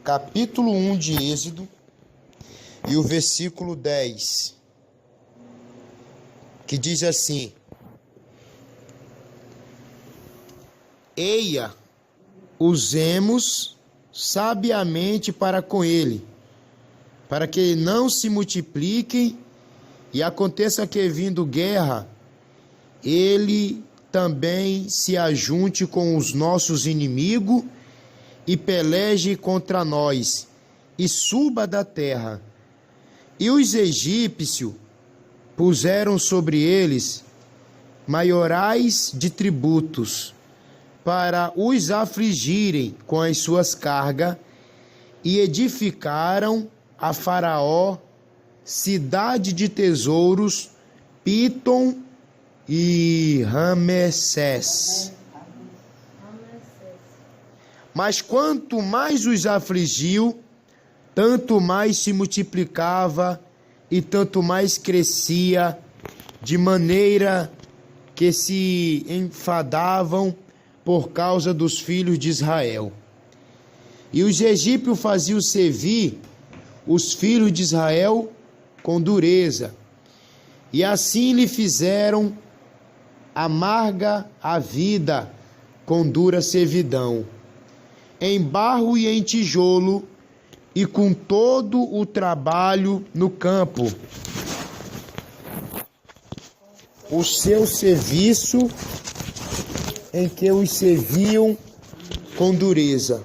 capítulo 1 de Êxodo e o versículo 10, que diz assim: Eia, usemos sabiamente para com ele, para que não se multipliquem e aconteça que, vindo guerra, ele também se ajunte com os nossos inimigos e peleje contra nós e suba da terra. E os egípcios puseram sobre eles maiorais de tributos, para os afligirem com as suas cargas, e edificaram a Faraó cidade de tesouros, Pitom e Ramessés. Mas quanto mais os afligiu, tanto mais se multiplicava e tanto mais crescia, de maneira que se enfadavam por causa dos filhos de Israel. E os egípcios faziam servir os filhos de Israel com dureza, e assim lhe fizeram amarga a vida com dura servidão, em barro e em tijolo, e com todo o trabalho no campo. O seu serviço em que os serviam com dureza.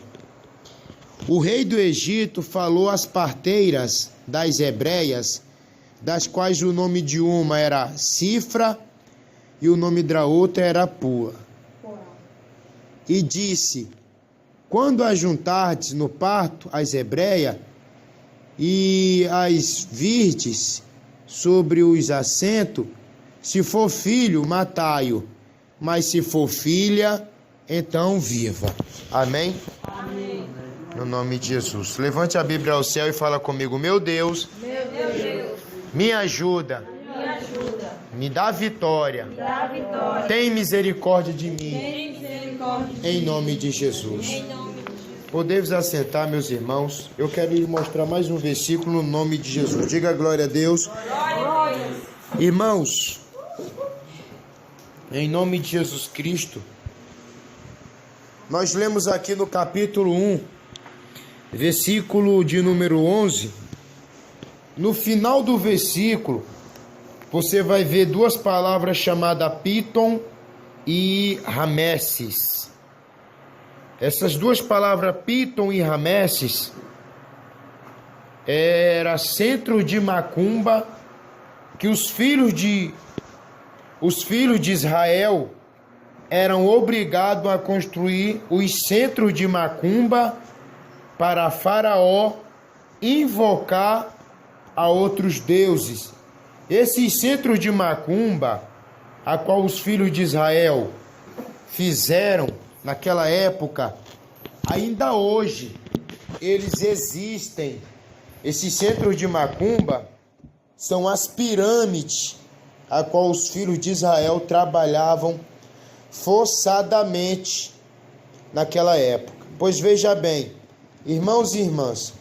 O rei do Egito falou às parteiras das hebreias, das quais o nome de uma era Cifra e o nome da outra era Pua. E disse: quando ajuntardes no parto as hebreias e as virdes sobre os assentos, se for filho, matai-o, mas se for filha, então viva. Amém? Amém. No nome de Jesus. Levante a Bíblia ao céu e fala comigo: meu Deus, me ajuda, me dá vitória, tem misericórdia de mim, em nome de Jesus. Podemos assentar, meus irmãos. Eu quero lhe mostrar mais um versículo no nome de Jesus. Diga glória a Deus. Irmãos, em nome de Jesus Cristo, nós lemos aqui no capítulo 1, versículo de número 11. No final do versículo, você vai ver duas palavras chamadas Pitom e Ramesses. Essas duas palavras, Pitom e Ramesses, era centro de macumba que os filhos de Israel eram obrigados a construir os centros de macumba para Faraó invocar a outros deuses. Esses centros de macumba, a qual os filhos de Israel fizeram naquela época, ainda hoje eles existem. Esses centros de macumba são as pirâmides a qual os filhos de Israel trabalhavam forçadamente naquela época. Pois veja bem, irmãos e irmãs,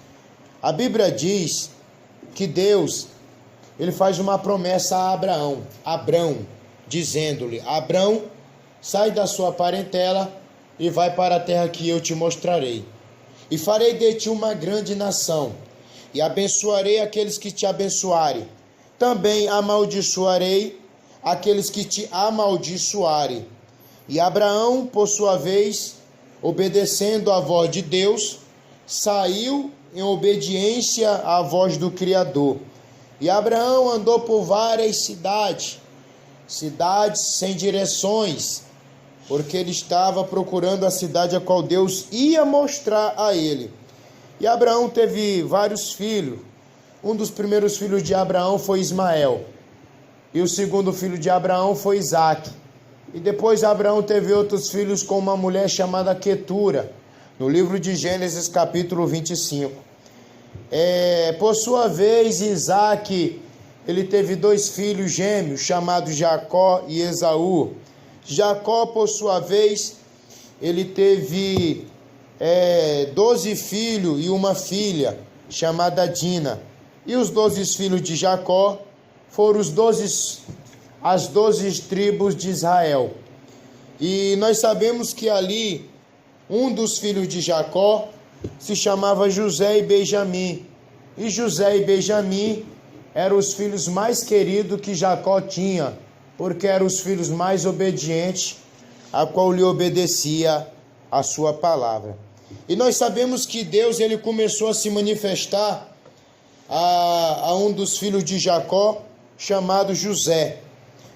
a Bíblia diz que Deus, ele faz uma promessa a Abrão, dizendo-lhe: Abrão, sai da sua parentela e vai para a terra que eu te mostrarei. E farei de ti uma grande nação, e abençoarei aqueles que te abençoarem. Também amaldiçoarei aqueles que te amaldiçoarem. E Abraão, por sua vez, obedecendo à voz de Deus, saiu em obediência à voz do Criador. E Abraão andou por várias cidades sem direções, porque ele estava procurando a cidade a qual Deus ia mostrar a ele. E Abraão teve vários filhos. Um dos primeiros filhos de Abraão foi Ismael. E o segundo filho de Abraão foi Isaque. E depois Abraão teve outros filhos com uma mulher chamada Quetura, no livro de Gênesis capítulo 25. Por sua vez, Isaque, ele teve dois filhos gêmeos, chamados Jacó e Esaú. Jacó, por sua vez, ele teve 12 filhos e uma filha, chamada Dina. E os 12 filhos de Jacó foram as 12 tribos de Israel. E nós sabemos que ali, um dos filhos de Jacó se chamava José e Benjamim. E José e Benjamim eram os filhos mais queridos que Jacó tinha, porque eram os filhos mais obedientes, a qual lhe obedecia a sua palavra. E nós sabemos que Deus ele começou a se manifestar a um dos filhos de Jacó, chamado José.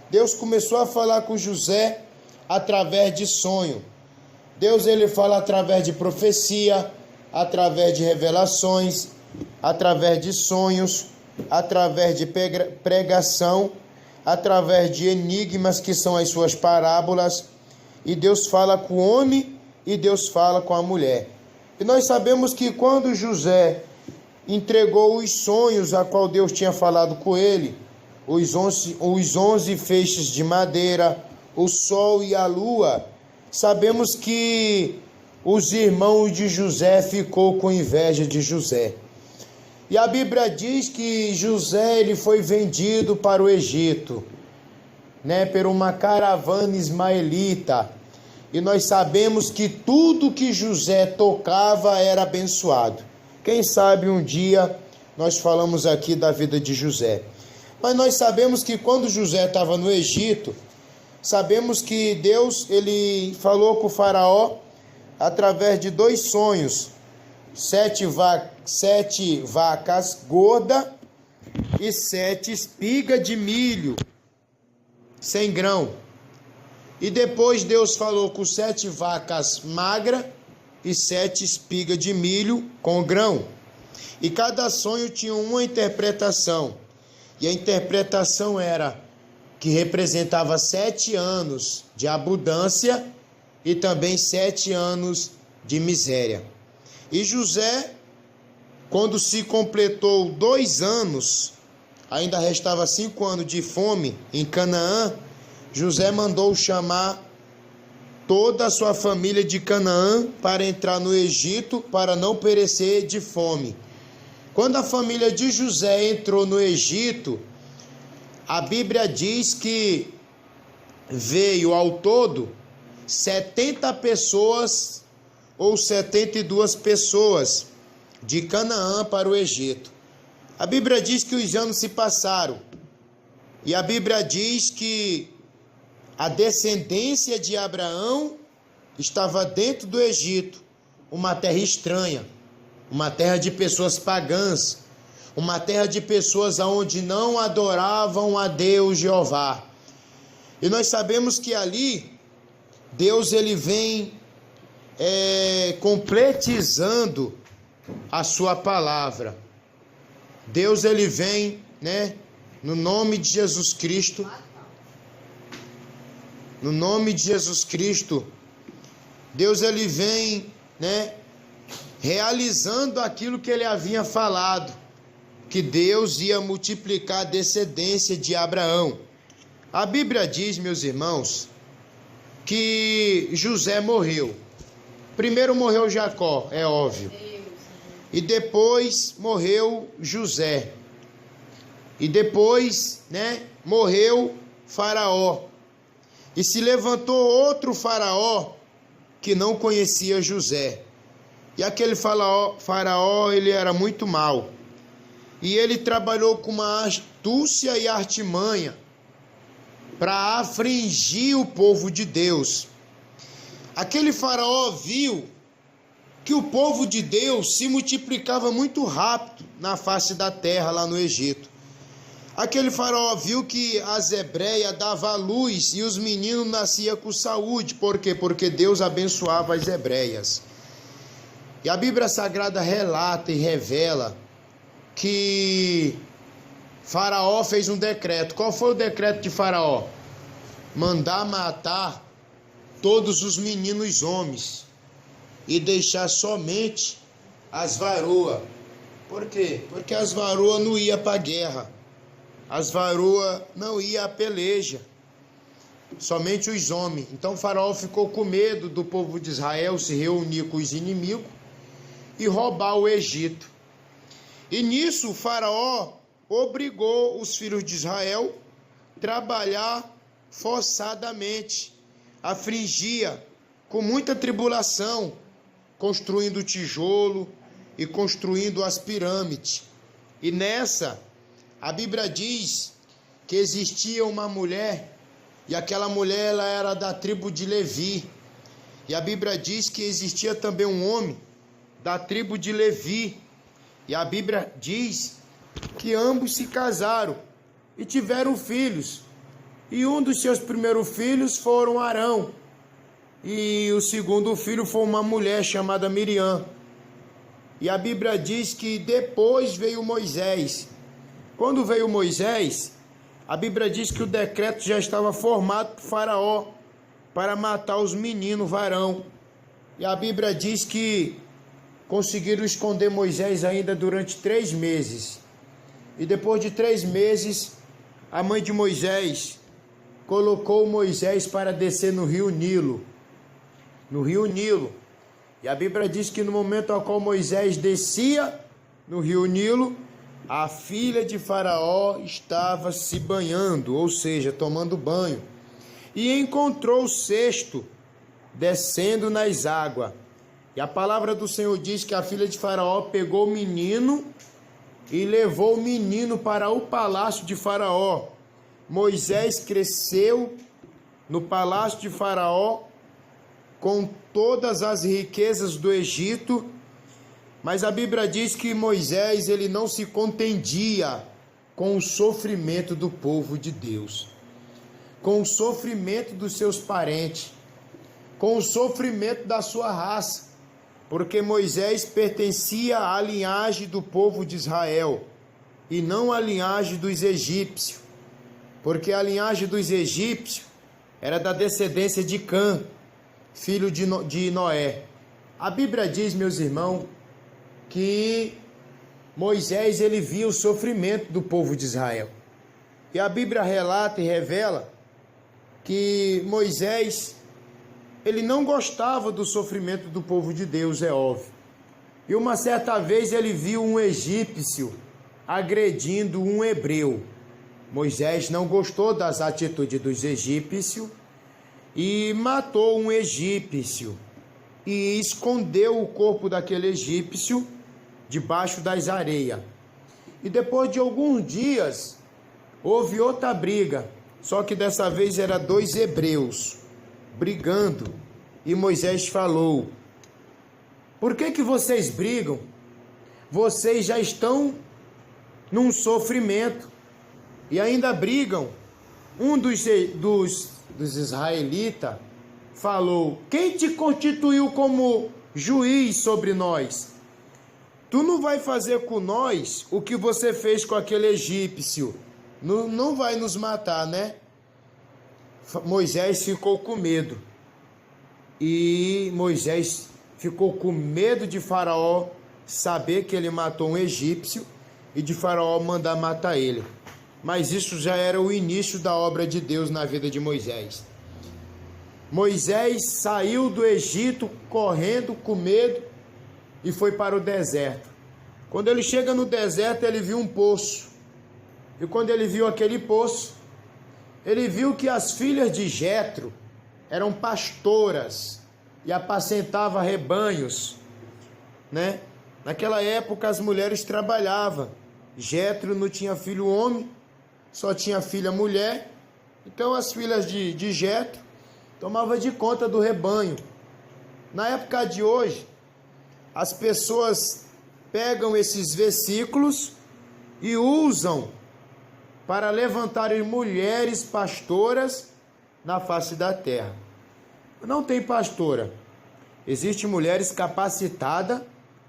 Deus começou a falar com José através de sonho. Deus ele fala através de profecia, através de revelações, através de sonhos, através de pregação, através de enigmas que são as suas parábolas. E Deus fala com o homem e Deus fala com a mulher. E nós sabemos que quando José entregou os sonhos a qual Deus tinha falado com ele, os 11 feixes de madeira, o sol e a lua, sabemos que os irmãos de José ficou com inveja de José. E a Bíblia diz que José ele foi vendido para o Egito, por uma caravana ismaelita. E nós sabemos que tudo que José tocava era abençoado. Quem sabe um dia nós falamos aqui da vida de José. Mas nós sabemos que quando José estava no Egito, sabemos que Deus ele falou com o faraó através de 2 sonhos. 7 vacas gordas e 7 espigas de milho sem grão. E depois Deus falou com 7 vacas magras e 7 espigas de milho com grão. E cada sonho tinha uma interpretação. E a interpretação era que representava 7 anos de abundância e também 7 anos de miséria. E José, quando se completou 2 anos, ainda restava 5 anos de fome em Canaã, José mandou chamar toda a sua família de Canaã para entrar no Egito para não perecer de fome. Quando a família de José entrou no Egito, a Bíblia diz que veio ao todo 70 pessoas ou 72 pessoas de Canaã para o Egito. A Bíblia diz que os anos se passaram e a Bíblia diz que a descendência de Abraão estava dentro do Egito, uma terra estranha, uma terra de pessoas pagãs, uma terra de pessoas onde não adoravam a Deus Jeová. E nós sabemos que ali Deus ele vem completizando a sua palavra. Deus ele vem, no nome de Jesus Cristo. No nome de Jesus Cristo, Deus ele vem, realizando aquilo que ele havia falado, que Deus ia multiplicar a descendência de Abraão. A Bíblia diz, meus irmãos, que José morreu. Primeiro morreu Jacó, é óbvio. E depois morreu José. E depois, morreu Faraó. E se levantou outro faraó que não conhecia José. E aquele faraó, ele era muito mau. E ele trabalhou com uma astúcia e artimanha para afligir o povo de Deus. Aquele faraó viu que o povo de Deus se multiplicava muito rápido na face da terra lá no Egito. Aquele faraó viu que as hebreias davam à luz e os meninos nasciam com saúde. Por quê? Porque Deus abençoava as hebreias. E a Bíblia Sagrada relata e revela que Faraó fez um decreto. Qual foi o decreto de Faraó? Mandar matar todos os meninos homens e deixar somente as varoas. Por quê? Porque as varoas não iam para a guerra. As varoas não iam à peleja. somente os homens. Então Faraó ficou com medo do povo de Israel se reunir com os inimigos e roubar o Egito. E nisso o Faraó obrigou os filhos de Israel a trabalhar forçadamente, afligia com muita tribulação, construindo tijolo e construindo as pirâmides. E nessa, a Bíblia diz que existia uma mulher, e aquela mulher ela era da tribo de Levi. E a Bíblia diz que existia também um homem da tribo de Levi. E a Bíblia diz que ambos se casaram e tiveram filhos. E um dos seus primeiros filhos foram Arão. E o segundo filho foi uma mulher chamada Miriam. E a Bíblia diz que depois veio Moisés. Quando veio Moisés, a Bíblia diz que o decreto já estava formado por Faraó para matar os meninos varão. E a Bíblia diz que conseguiram esconder Moisés ainda durante 3 meses. E depois de 3 meses, a mãe de Moisés colocou Moisés para descer no rio Nilo. No rio Nilo. E a Bíblia diz que no momento ao qual Moisés descia no rio Nilo, a filha de Faraó estava se banhando, ou seja, tomando banho. E encontrou o cesto descendo nas águas. E a palavra do Senhor diz que a filha de Faraó pegou o menino e levou o menino para o palácio de Faraó. Moisés cresceu no palácio de Faraó com todas as riquezas do Egito, mas a Bíblia diz que Moisés ele não se contendia com o sofrimento do povo de Deus, com o sofrimento dos seus parentes, com o sofrimento da sua raça, porque Moisés pertencia à linhagem do povo de Israel e não à linhagem dos egípcios, porque a linhagem dos egípcios era da descendência de Cã, filho de Noé. A Bíblia diz, meus irmãos, que Moisés ele via o sofrimento do povo de Israel. E a Bíblia relata e revela que Moisés ele não gostava do sofrimento do povo de Deus, é óbvio. E uma certa vez ele viu um egípcio agredindo um hebreu. Moisés não gostou das atitudes dos egípcios e matou um egípcio e escondeu o corpo daquele egípcio debaixo das areias. E depois de alguns dias houve outra briga, só que dessa vez era 2 hebreus brigando, e Moisés falou: por que vocês brigam? Vocês já estão num sofrimento e ainda brigam. Um dos israelitas falou: quem te constituiu como juiz sobre nós? Tu não vai fazer com nós o que você fez com aquele egípcio. Não vai nos matar, né? Moisés ficou com medo. E Moisés ficou com medo de Faraó saber que ele matou um egípcio e de Faraó mandar matar ele. Mas isso já era o início da obra de Deus na vida de Moisés. Moisés saiu do Egito correndo com medo e foi para o deserto. Quando ele chega no deserto, ele viu um poço. E quando ele viu aquele poço, ele viu que as filhas de Jetro eram pastoras e apacentavam rebanhos, né? Naquela época as mulheres trabalhavam. Jetro não tinha filho homem, só tinha filha mulher. Então as filhas de Jetro tomavam de conta do rebanho. Na época de hoje, as pessoas pegam esses versículos e usam para levantarem mulheres pastoras na face da terra. Não tem pastora. Existem mulheres capacitadas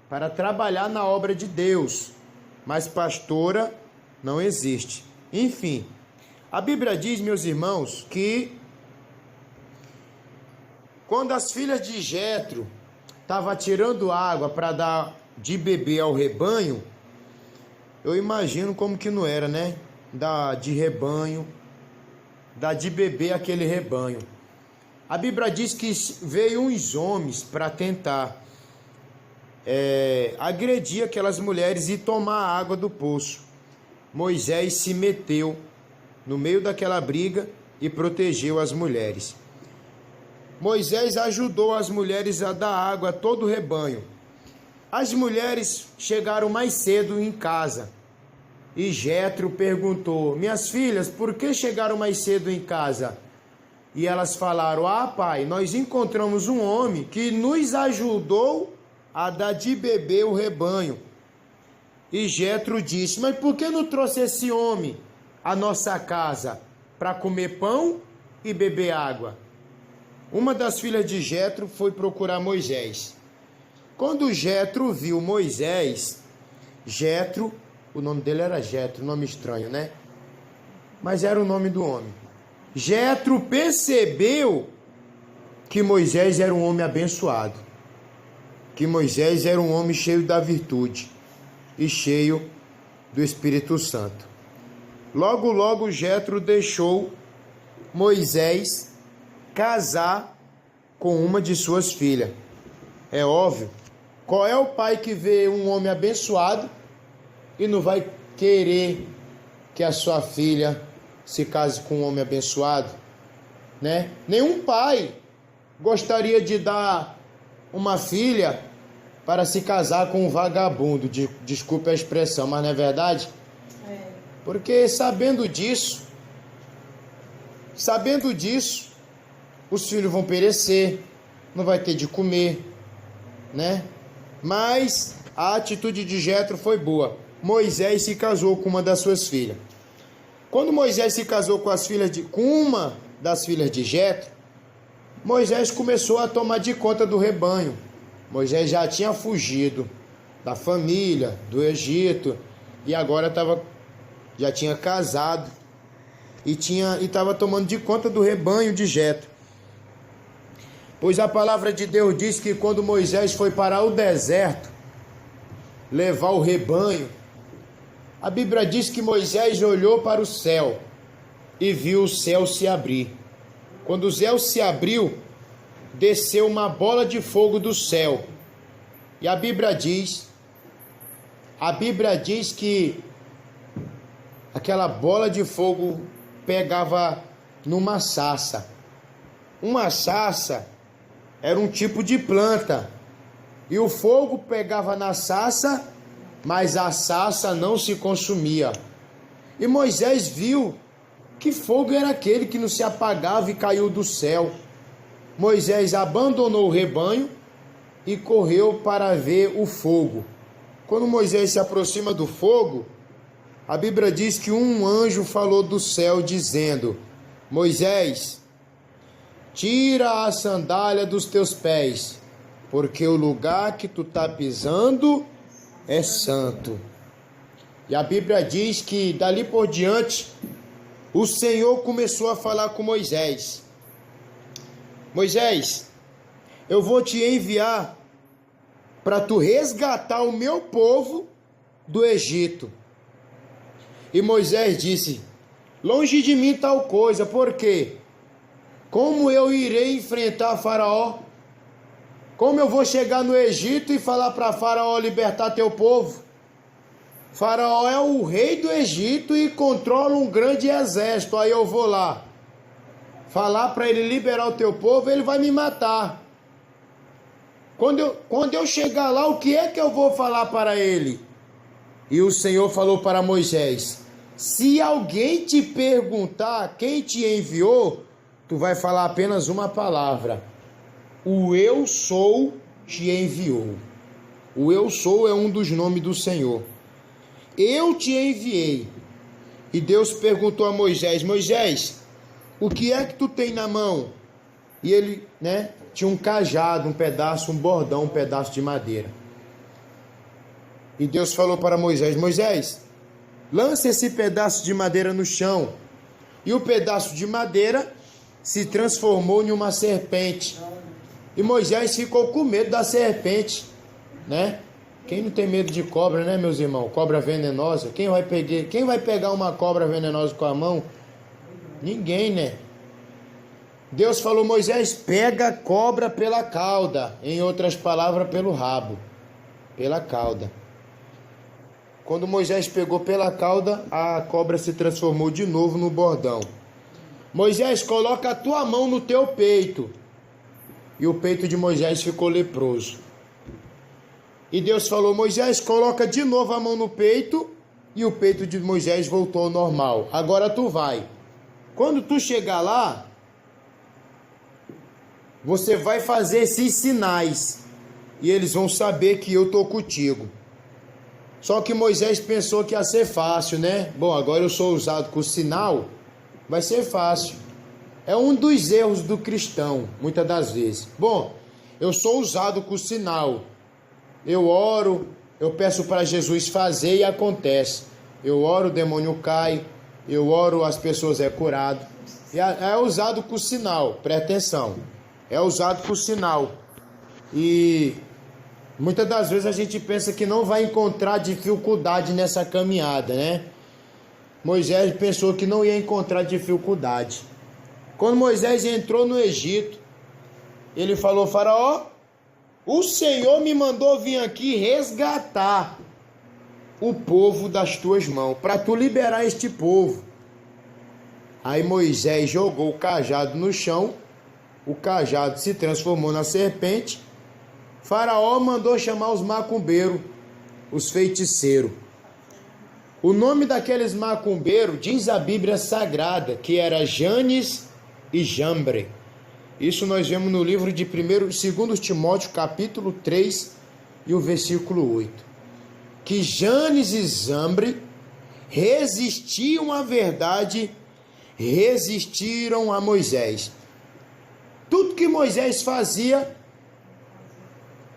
para trabalhar na obra de Deus, mas pastora não existe. Enfim, a Bíblia diz, meus irmãos, que quando as filhas de Jetro estavam tirando água para dar de beber ao rebanho, eu imagino como que não era, né? De rebanho, dar de beber aquele rebanho. A Bíblia diz que veio uns homens para tentar agredir aquelas mulheres e tomar a água do poço. Moisés se meteu no meio daquela briga e protegeu as mulheres. Moisés ajudou as mulheres a dar água a todo o rebanho. As mulheres chegaram mais cedo em casa e Jétro perguntou: minhas filhas, por que chegaram mais cedo em casa? E elas falaram: ah, pai, nós encontramos um homem que nos ajudou a dar de beber o rebanho. E Jétro disse: mas por que não trouxe esse homem à nossa casa para comer pão e beber água? Uma das filhas de Jétro foi procurar Moisés. Quando Jétro viu Moisés, Jétro, o nome dele era Jétro, nome estranho, né? Mas era o nome do homem. Jétro percebeu que Moisés era um homem abençoado, que Moisés era um homem cheio da virtude e cheio do Espírito Santo. Logo, logo Jétro deixou Moisés casar com uma de suas filhas. É óbvio. Qual é o pai que vê um homem abençoado e não vai querer que a sua filha se case com um homem abençoado, né? Nenhum pai gostaria de dar uma filha para se casar com um vagabundo, desculpe a expressão, mas não é verdade? Porque sabendo disso, os filhos vão perecer, não vai ter de comer, né? Mas a atitude de Jétro foi boa. Moisés se casou com uma das suas filhas. Quando Moisés se casou com uma das filhas de Jétro, Moisés começou a tomar de conta do rebanho. Moisés já tinha fugido da família, do Egito, e agora já tinha casado e estava tomando de conta do rebanho de Jétro. Pois a palavra de Deus diz que quando Moisés foi para o deserto levar o rebanho, a Bíblia diz que Moisés olhou para o céu e viu o céu se abrir. Quando o céu se abriu, desceu uma bola de fogo do céu. E a Bíblia diz que aquela bola de fogo pegava numa sarça. Uma sarça era um tipo de planta. E o fogo pegava na sarça, mas a sarça não se consumia. E Moisés viu que fogo era aquele que não se apagava e caiu do céu. Moisés abandonou o rebanho e correu para ver o fogo. Quando Moisés se aproxima do fogo, a Bíblia diz que um anjo falou do céu dizendo: Moisés, tira a sandália dos teus pés, porque o lugar que tu está pisando é santo. E a Bíblia diz que dali por diante o Senhor começou a falar com Moisés: Moisés, eu vou te enviar para tu resgatar o meu povo do Egito. E Moisés disse: longe de mim tal coisa, porque como eu irei enfrentar Faraó? Como eu vou chegar no Egito e falar para Faraó libertar teu povo? Faraó é o rei do Egito e controla um grande exército. Aí eu vou lá falar para ele liberar o teu povo, ele vai me matar. Quando eu chegar lá, o que é que eu vou falar para ele? E o Senhor falou para Moisés: se alguém te perguntar quem te enviou, tu vai falar apenas uma palavra: o eu sou te enviou. O eu sou é um dos nomes do Senhor. Eu te enviei. E Deus perguntou a Moisés: Moisés, o que é que tu tem na mão? E ele, tinha um cajado, um pedaço, um bordão, um pedaço de madeira. E Deus falou para Moisés: Moisés, lança esse pedaço de madeira no chão. E o pedaço de madeira se transformou em uma serpente. E Moisés ficou com medo da serpente, Quem não tem medo de cobra, meus irmãos? Cobra venenosa. Quem vai pegar uma cobra venenosa com a mão? Ninguém, né? Deus falou, Moisés, pega a cobra pela cauda. Em outras palavras, pelo rabo. Pela cauda. Quando Moisés pegou pela cauda, a cobra se transformou de novo no bordão. Moisés, coloca a tua mão no teu peito. E o peito de Moisés ficou leproso. E Deus falou, Moisés, coloca de novo a mão no peito. E o peito de Moisés voltou ao normal. Agora tu vai. Quando tu chegar lá, você vai fazer esses sinais. E eles vão saber que eu estou contigo. Só que Moisés pensou que ia ser fácil, né? Bom, agora eu sou usado com o sinal, vai ser fácil. É um dos erros do cristão, muitas das vezes. Bom, eu sou usado com o sinal. Eu oro, eu peço para Jesus fazer e acontece. Eu oro, o demônio cai. Eu oro, as pessoas é curado. É usado com o sinal, presta atenção. É usado com o sinal. E muitas das vezes a gente pensa que não vai encontrar dificuldade nessa caminhada, né? Moisés pensou que não ia encontrar dificuldade. Quando Moisés entrou no Egito, ele falou, Faraó, o Senhor me mandou vir aqui resgatar o povo das tuas mãos, para tu liberar este povo. Aí Moisés jogou o cajado no chão, o cajado se transformou na serpente. Faraó mandou chamar os macumbeiros, os feiticeiros. O nome daqueles macumbeiros, diz a Bíblia Sagrada, que era Janes e Jambre. Isso nós vemos no livro de 2 Timóteo, capítulo 3, e o versículo 8. Que Janes e Jambre resistiam à verdade, resistiram a Moisés. Tudo que Moisés fazia,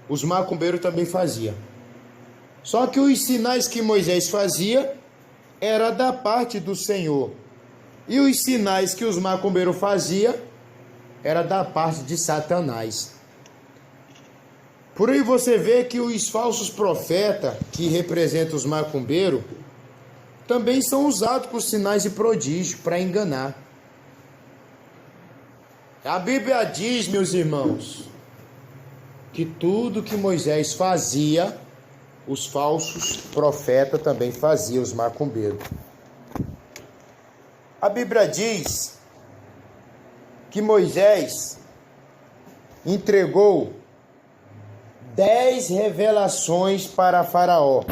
os macumbeiros também faziam. Só que os sinais que Moisés fazia era da parte do Senhor. E os sinais que os macumbeiros faziam era da parte de Satanás. Por aí você vê que os falsos profetas, que representam os macumbeiros, também são usados com sinais e prodígios para enganar. A Bíblia diz, meus irmãos, que tudo que Moisés fazia, os falsos profetas também faziam, os macumbeiros. A Bíblia diz que Moisés entregou 10 revelações para Faraó.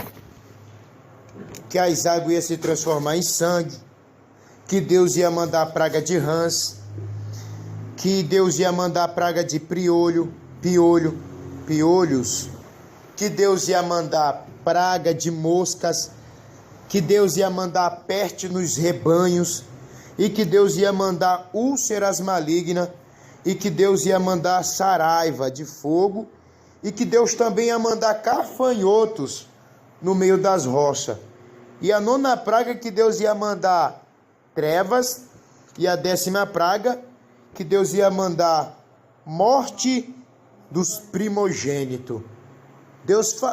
Que as águas iam se transformar em sangue, que Deus ia mandar a praga de rãs, que Deus ia mandar a praga de piolhos, que Deus ia mandar praga de moscas, que Deus ia mandar peste nos rebanhos, e que Deus ia mandar úlceras malignas, e que Deus ia mandar saraiva de fogo, e que Deus também ia mandar cafanhotos no meio das rochas. E a 9ª praga que Deus ia mandar trevas, e a 10ª praga que Deus ia mandar morte dos primogênitos.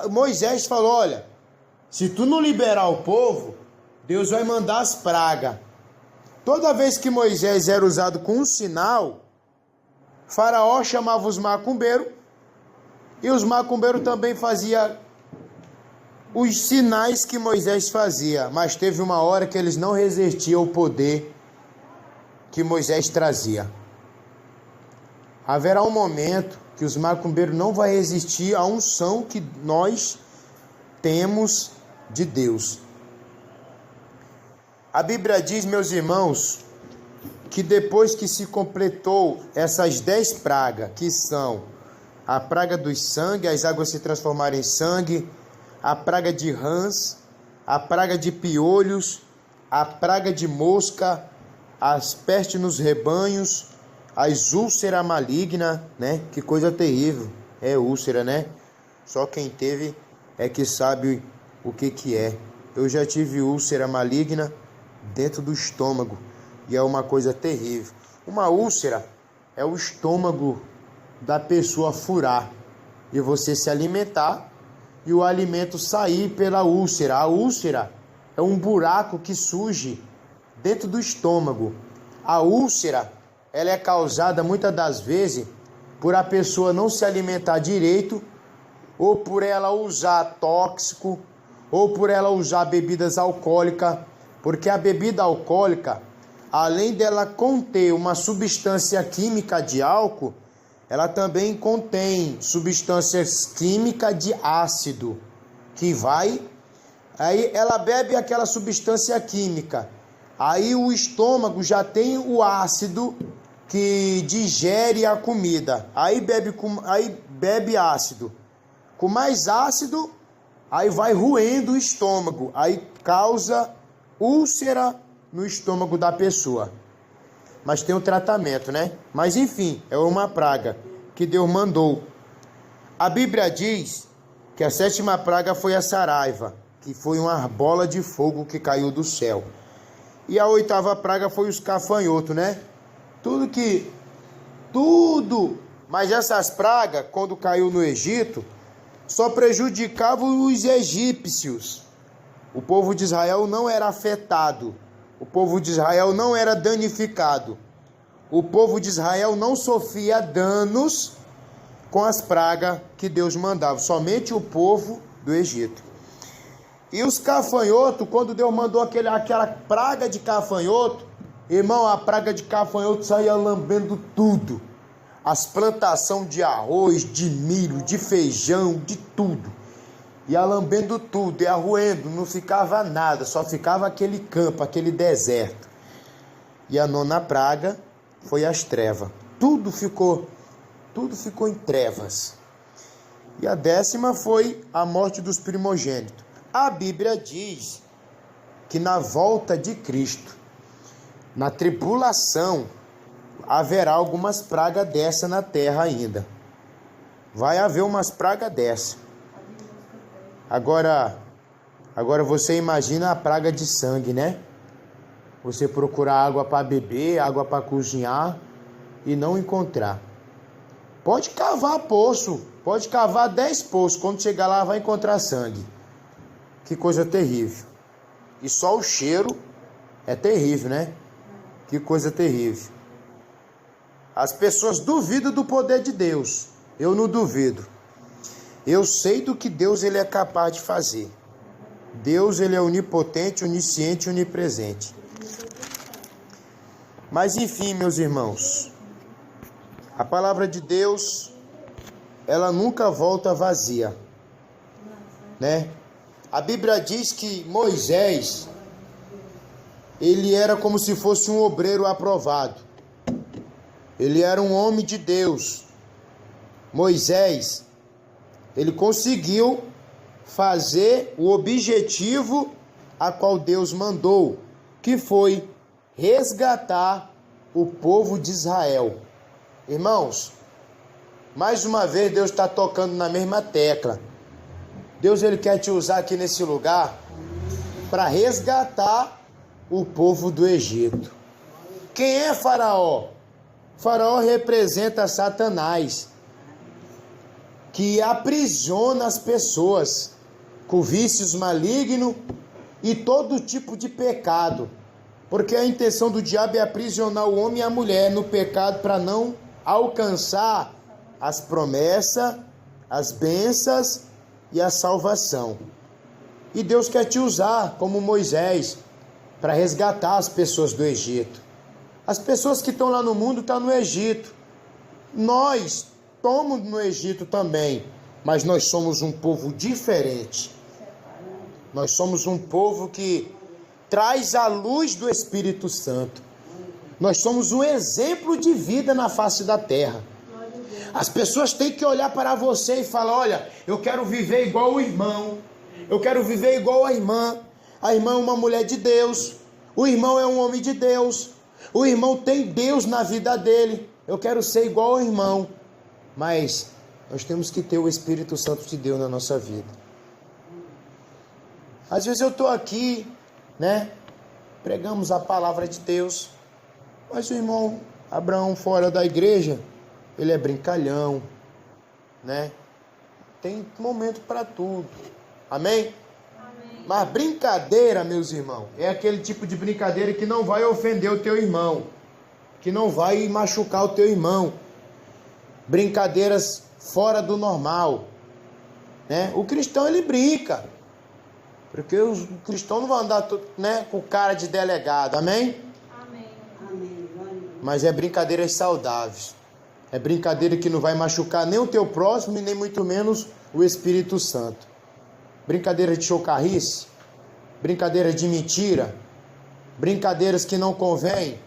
Moisés falou, olha, se tu não liberar o povo, Deus vai mandar as pragas. Toda vez que Moisés era usado com um sinal, Faraó chamava os macumbeiros, e os macumbeiros também faziam os sinais que Moisés fazia, mas teve uma hora que eles não resistiam ao poder que Moisés trazia. Haverá um momento que os macumbeiros não vão resistir à unção que nós temos de Deus. A Bíblia diz, meus irmãos, que depois que se completou essas 10 pragas, que são a praga dos sangue, as águas se transformarem em sangue, a praga de rãs, a praga de piolhos, a praga de mosca, as pestes nos rebanhos, as úlceras malignas, né? Que coisa terrível, é úlcera, né? Só quem teve é que sabe o que é. Eu já tive úlcera maligna dentro do estômago e é uma coisa terrível. Uma úlcera é o estômago da pessoa furar e você se alimentar e o alimento sair pela úlcera. A úlcera é um buraco que surge dentro do estômago. A úlcera, ela é causada muitas das vezes por a pessoa não se alimentar direito, ou por ela usar tóxico, ou por ela usar bebidas alcoólicas, porque a bebida alcoólica, além dela conter uma substância química de álcool, ela também contém substâncias químicas de ácido, aí ela bebe aquela substância química, aí o estômago já tem o ácido que digere a comida, aí bebe ácido, com mais ácido, aí vai roendo o estômago, aí causa úlcera no estômago da pessoa. Mas tem um tratamento, né? Mas enfim, é uma praga que Deus mandou. A Bíblia diz que a 7ª praga foi a saraiva, que foi uma bola de fogo que caiu do céu. E a 8ª praga foi os gafanhotos, né? Mas essas pragas, quando caiu no Egito, só prejudicavam os egípcios. O povo de Israel não era afetado. O povo de Israel não era danificado. O povo de Israel não sofria danos com as pragas que Deus mandava. Somente o povo do Egito. E os gafanhotos, quando Deus mandou aquela praga de gafanhoto, irmão, a praga de gafanhoto saía lambendo tudo. As plantações de arroz, de milho, de feijão, de tudo. Ia lambendo tudo, ia roendo, não ficava nada, só ficava aquele campo, aquele deserto. E a 9ª praga foi as trevas. Tudo ficou em trevas. E a 10ª foi a morte dos primogênitos. A Bíblia diz que na volta de Cristo, na tribulação, haverá algumas pragas dessa na terra ainda. Vai haver umas pragas dessa. Agora você imagina a praga de sangue, né? Você procurar água para beber, água para cozinhar e não encontrar. Pode cavar poço, pode cavar 10 poços, quando chegar lá vai encontrar sangue. Que coisa terrível. E só o cheiro é terrível, né? Que coisa terrível. As pessoas duvidam do poder de Deus. Eu não duvido. Eu sei do que Deus ele é capaz de fazer. Deus ele é onipotente, onisciente e onipresente. Mas enfim, meus irmãos, a palavra de Deus, ela nunca volta vazia, né? A Bíblia diz que Moisés, ele era como se fosse um obreiro aprovado. Ele era um homem de Deus. Moisés, ele conseguiu fazer o objetivo a qual Deus mandou, que foi resgatar o povo de Israel. Irmãos, mais uma vez Deus está tocando na mesma tecla. Deus ele quer te usar aqui nesse lugar para resgatar o povo do Egito. Quem é Faraó? Faraó representa Satanás, que aprisiona as pessoas com vícios malignos e todo tipo de pecado. Porque a intenção do diabo é aprisionar o homem e a mulher no pecado para não alcançar as promessas, as bênçãos e a salvação. E Deus quer te usar como Moisés para resgatar as pessoas do Egito. As pessoas que estão lá no mundo estão no Egito. Nós estamos no Egito também, mas nós somos um povo diferente. Nós somos um povo que traz a luz do Espírito Santo. Nós somos um exemplo de vida na face da terra. As pessoas têm que olhar para você e falar: olha, eu quero viver igual o irmão, eu quero viver igual a irmã. A irmã é uma mulher de Deus, o irmão é um homem de Deus, o irmão tem Deus na vida dele. Eu quero ser igual ao irmão. Mas nós temos que ter o Espírito Santo de Deus na nossa vida. Às vezes eu estou aqui, né? Pregamos a palavra de Deus, mas o irmão Abraão fora da igreja, ele é brincalhão, né? Tem momento para tudo. Amém? Amém? Mas brincadeira, meus irmãos, é aquele tipo de brincadeira que não vai ofender o teu irmão. que não vai machucar o teu irmão. Brincadeiras fora do normal, né? O cristão, ele brinca, porque o cristão não vai andar, né, com cara de delegado, amém? Amém. Mas é brincadeiras saudáveis, é brincadeira que não vai machucar nem o teu próximo e nem muito menos o Espírito Santo. Brincadeira de chocarrice, brincadeira de mentira, brincadeiras que não convém,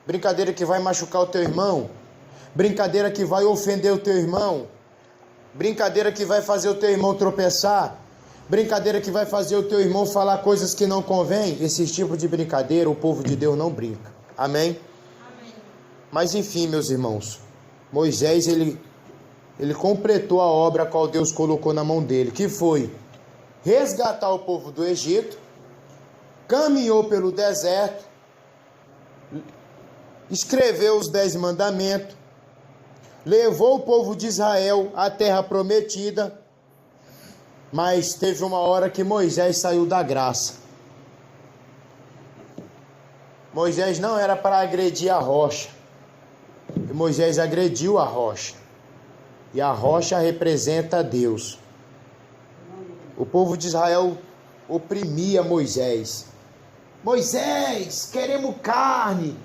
brincadeira que vai machucar o teu irmão, brincadeira que vai ofender o teu irmão, brincadeira que vai fazer o teu irmão tropeçar, brincadeira que vai fazer o teu irmão falar coisas que não convém. Esse tipo de brincadeira o povo de Deus não brinca, amém? Amém. Mas enfim, meus irmãos, Moisés, ele completou a obra a qual Deus colocou na mão dele, que foi resgatar o povo do Egito, caminhou pelo deserto, escreveu os 10 mandamentos, levou o povo de Israel à terra prometida, mas teve uma hora que Moisés saiu da graça. Moisés não era para agredir a rocha, e Moisés agrediu a rocha, e a rocha representa Deus. O povo de Israel oprimia Moisés. Moisés, queremos carne.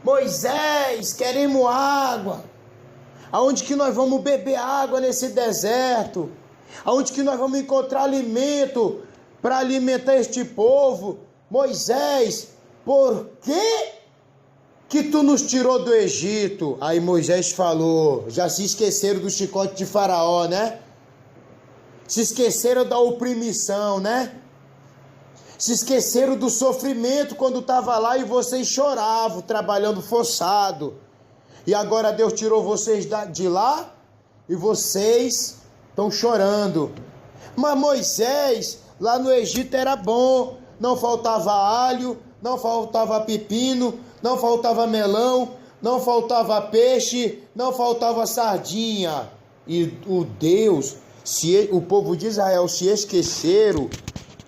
Moisés, queremos água. Aonde que nós vamos beber água nesse deserto? Aonde que nós vamos encontrar alimento para alimentar este povo? Moisés, por que tu nos tirou do Egito? Aí Moisés falou, já se esqueceram do chicote de Faraó, né? Se esqueceram da oprimição, né? Se esqueceram do sofrimento quando estava lá e vocês choravam, trabalhando forçado. E agora Deus tirou vocês de lá e vocês estão chorando. Mas Moisés, lá no Egito era bom. Não faltava alho, não faltava pepino, não faltava melão, não faltava peixe, não faltava sardinha. E o povo de Israel se esqueceram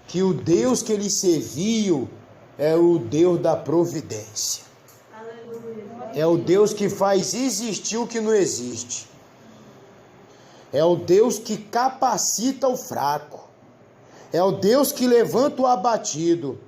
que o Deus que eles serviam é o Deus da providência. Aleluia. É o Deus que faz existir o que não existe. É o Deus que capacita o fraco. É o Deus que levanta o abatido.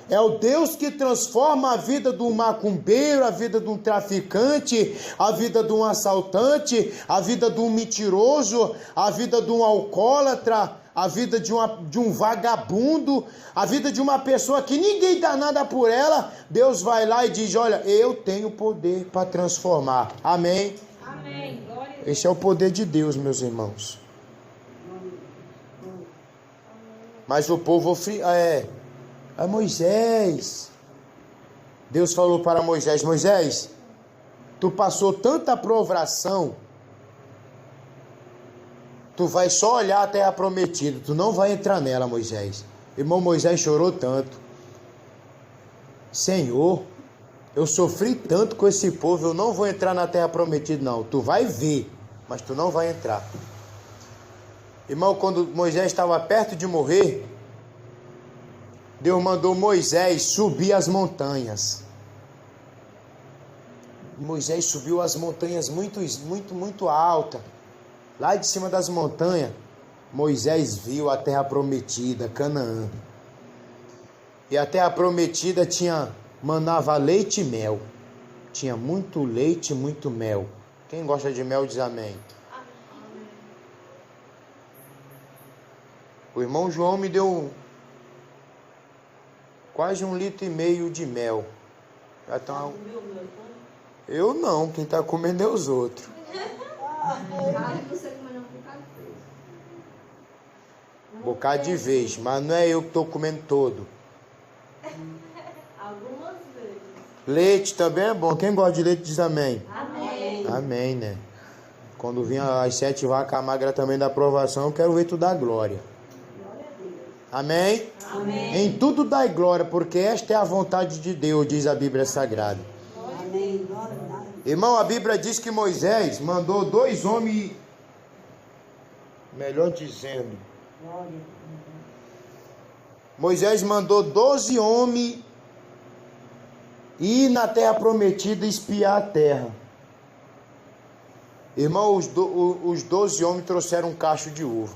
É o Deus que transforma a vida de um macumbeiro, a vida de um traficante, a vida de um assaltante, a vida de um mentiroso, a vida de um alcoólatra, a vida de um vagabundo, a vida de uma pessoa que ninguém dá nada por ela. Deus vai lá e diz, olha, eu tenho poder para transformar. Amém? Amém. Glória a Deus. Esse é o poder de Deus, meus irmãos. Mas o povo a Moisés. Deus falou para Moisés, Moisés, tu passou tanta provação, tu vai só olhar a terra prometida, tu não vai entrar nela, Moisés. Irmão, Moisés chorou tanto. Senhor, eu sofri tanto com esse povo, eu não vou entrar na terra prometida não. Tu vai ver, mas tu não vai entrar. Irmão, quando Moisés estava perto de morrer, Deus mandou Moisés subir as montanhas. Moisés subiu as montanhas muito altas. Lá de cima das montanhas, Moisés viu a terra prometida, Canaã. E a terra prometida manava leite e mel. Tinha muito leite e muito mel. Quem gosta de mel diz amém. O irmão João me deu quase 1,5 litro de mel. Já tá Eu não, quem está comendo é os outros. Você comeu um bocado de vez. Bocado de vez, mas não é eu que estou comendo todo. Algumas vezes. Leite também é bom. Quem gosta de leite diz amém. Amém. Amém, né? Quando vinha as 7 vacas magras também da aprovação, eu quero ver tu dar glória. Amém? Amém. Em tudo dai glória, porque esta é a vontade de Deus, diz a Bíblia Sagrada. Amém. Irmão, a Bíblia diz que Moisés mandou 2 homens, melhor dizendo, Moisés mandou 12 homens ir na terra prometida e espiar a terra. Irmão, os 12 homens trouxeram um cacho de uva.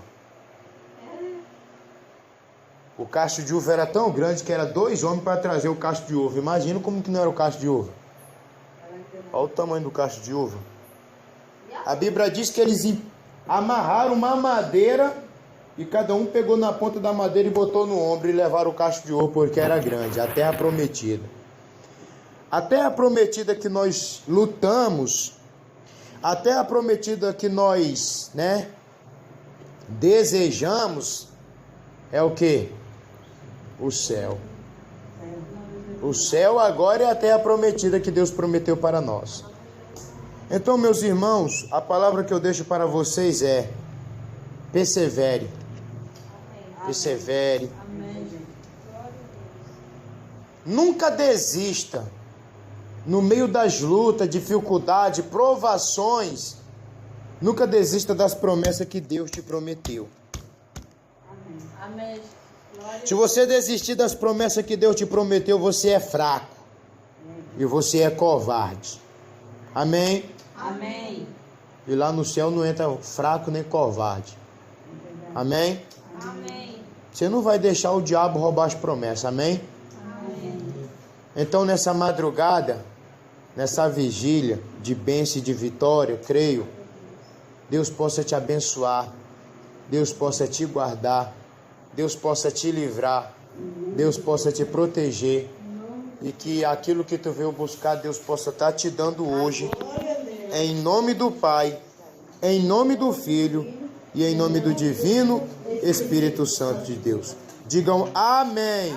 O cacho de uva era tão grande que era 2 homens para trazer o cacho de uva. Imagina como que não era o cacho de uva. Olha o tamanho do cacho de uva. A Bíblia diz que eles amarraram uma madeira e cada um pegou na ponta da madeira e botou no ombro e levaram o cacho de uva porque era grande, a terra prometida. A terra prometida que nós lutamos, a terra prometida que nós, desejamos, é o quê? O céu. O céu agora é a terra prometida que Deus prometeu para nós. Então, meus irmãos, a palavra que eu deixo para vocês é: persevere. Persevere. Nunca desista. No meio das lutas, dificuldades, provações, nunca desista das promessas que Deus te prometeu. Amém. Se você desistir das promessas que Deus te prometeu, você é fraco. E você é covarde. Amém? Amém. E lá no céu não entra fraco nem covarde. Amém? Amém. Você não vai deixar o diabo roubar as promessas. Amém? Amém. Então nessa madrugada, nessa vigília de bênção e de vitória, eu creio, Deus possa te abençoar, Deus possa te guardar, Deus possa te livrar, Deus possa te proteger, e que aquilo que tu veio buscar, Deus possa estar te dando hoje, em nome do Pai, em nome do Filho e em nome do Divino Espírito Santo de Deus. Digam amém.